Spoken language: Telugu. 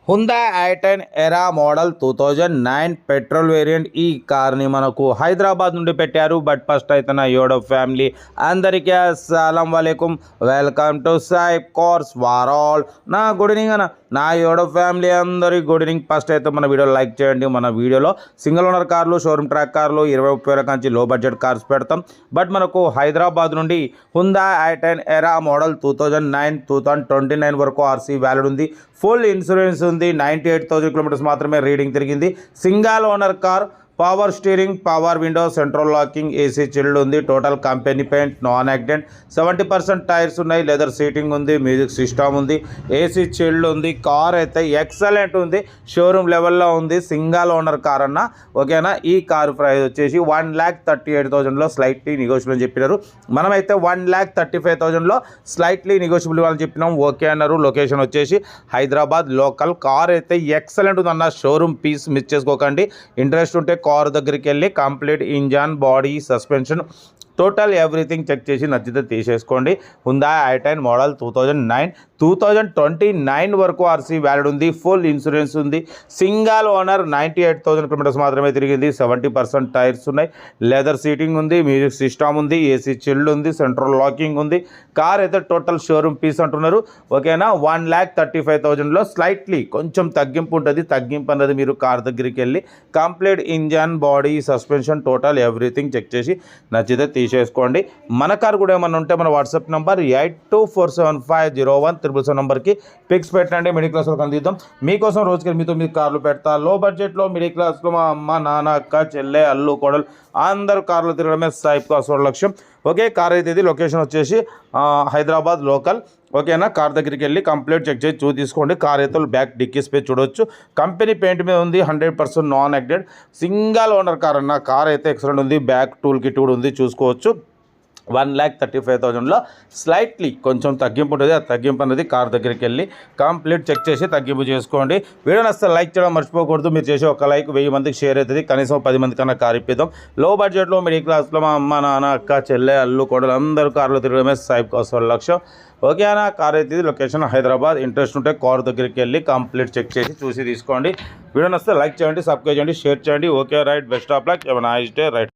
హుందా i10 ఎరా మోడల్ 2009 పెట్రోల్ వేరియంట్. ఈ కార్ని మనకు హైదరాబాద్ నుండి పెట్టారు. బట్ ఫస్ట్ అయితే నా యోడో ఫ్యామిలీ అందరికీ అస్సలం వాలేకుమ్, వెల్కమ్ టు సాయిబ్ కార్స్ వరల్డ్. నా గుడ్ ఈవినింగ్ అన్న, నా యోడో ఫ్యామిలీ అందరికి గుడ్ ఈవినింగ్. ఫస్ట్ అయితే మన వీడియో లైక్ చేయండి. మన వీడియోలో సింగిల్ ఓనర్ కార్లు, షోరూమ్ ట్రాక్ కార్లు, 20-30 వేల నుంచి లో బడ్జెట్ కార్స్ పెడతాం. బట్ మనకు హైదరాబాద్ నుండి హుందా i10 ఎరా మోడల్ 2009 వరకు ఆర్సీ వ్యాలిడ్ ఉంది. ఫుల్ ఇన్సూరెన్స్ ఉంది. 98,000 కిలోమీటర్స్ మాత్రమే రీడింగ్ తిరిగింది. Single owner car, power steering, power window, central locking, AC chilled ఉంది. Total company paint, non accident. 70% tyres ఉన్నాయి. లెదర్ సీటింగ్ ఉంది. మ్యూజిక్ సిస్టమ్ ఉంది. ఏసీ చిల్డ్ ఉంది. కార్ అయితే ఎక్సలెంట్ ఉంది. షోరూమ్ లెవెల్లో ఉంది. సింగల్ ఓనర్ కార్ అన్న, ఓకేనా. ఈ కార్ ప్రైస్ వచ్చేసి 1,38,000లో స్లైట్లీ నెగోషియబుల్ అని చెప్పినారు. మనమైతే 1,35,000లో స్లైట్లీ నెగోషియబుల్ అని చెప్పినాం. ఓకే అన్నారు. లొకేషన్ వచ్చేసి హైదరాబాద్ లోకల్. కార్ అయితే ఎక్సలెంట్ ఉంది అన్న. షోరూమ్ పీస్ మిస్ చేసుకోకండి. ఇంట్రెస్ట్ ఉంటే కార్ దగ్గరికి వెళ్ళి complete engine, body, suspension, total everything check చేసి నచ్చితే తీసేసుకోండి. హుందా i10 మోడల్ 2029 వరకు ఆర్సీ వ్యాలిడ్ ఉంది. ఫుల్ ఇన్సూరెన్స్ ఉంది. సింగల్ ఓనర్, 98,000 కిలోమీటర్స్ మాత్రమే తిరిగింది. 70% టైర్స్ ఉన్నాయి. లెదర్ సీటింగ్ ఉంది. మ్యూజిక్ సిస్టమ్ ఉంది. ఏసీ చిల్డ్ ఉంది. సెంట్రల్ లాకింగ్ ఉంది. కార్ అయితే టోటల్ షోరూమ్ పీస్ అంటున్నారు, ఓకేనా. 1,35,000లో స్లైట్లీ కొంచెం తగ్గింపు ఉంటుంది. తగ్గింపు అన్నది మీరు కార్ దగ్గరికి వెళ్ళి complete engine, body, suspension, total everything check చేసి నచ్చితే చేసుకోండి. మన కార్ కూడా ఏమన్నా ఉంటే మన వాట్సాప్ నెంబర్ 8247501777 నెంబర్కి పిక్స్ పెట్టండి. మిడిల్ క్లాస్ వాళ్ళకి అందిద్దాం. మీకోసం రోజుకి 8-9 కార్లు పెడతా. లో బడ్జెట్లో మిడిల్ క్లాస్లో మా అమ్మ, నాన్న, అక్క, చెల్లె, అల్లు, కోడలు అందరూ కార్లు తిరగడమే సాయిబ్ కార్స్ లక్ష్యం. ఓకే, కార్ అయితే ఇది. లొకేషన్ వచ్చేసి హైదరాబాద్ లోకల్, ఓకేనా. కార్ దగ్గరికి వెళ్ళి కంప్లీట్ చెక్ చేసి తీసుకోండి. కార్ అయితే బ్యాక్ డిక్కీ స్పేస్ చూడవచ్చు. కంపెనీ పెయింట్ మీద ఉంది. 100% non accident. Single owner car అన్న. కార్ అయితే ఎక్సలెంట్ ఉంది. బ్యాక్ టూల్ కిట్ కూడా ఉంది, చూసుకోవచ్చు. 1,35,000లో స్లైట్లీ కొంచెం తగ్గింపు ఉంటుంది. ఆ తగ్గింపు అనేది కార్ దగ్గరికి వెళ్ళి కంప్లీట్ చెక్ చేసి తగ్గింపు చేసుకోండి. వీడియో నచ్చితే లైక్ చేయడం మర్చిపోకూడదు. మీరు చేసే ఒక లైక్ 1000 మందికి షేర్ అవుతుంది. కనీసం 10 మంది కన్నా కార్ ఇప్పిద్దాం. లో బడ్జెట్లో మిడిల్ క్లాస్లో మా అమ్మ, నాన్న, అక్క, చెల్లె, అల్లు, కోడలు అందరూ కార్లు తిరగడమే సాయిబ్ కార్స్ లక్ష్యం. ఓకే అన్న. కార్ అయితే ఇది. లొకేషన్ హైదరాబాద్. ఇంట్రెస్ట్ ఉంటే కార్ దగ్గరికి వెళ్ళి కంప్లీట్ చెక్ చేసి తీసుకోండి. వీడియో నచ్చితే లైక్ చేయండి, సబ్స్క్రైబ్ చేయండి, షేర్ చేయండి. Okay, right. Best of luck. Nice day. Right.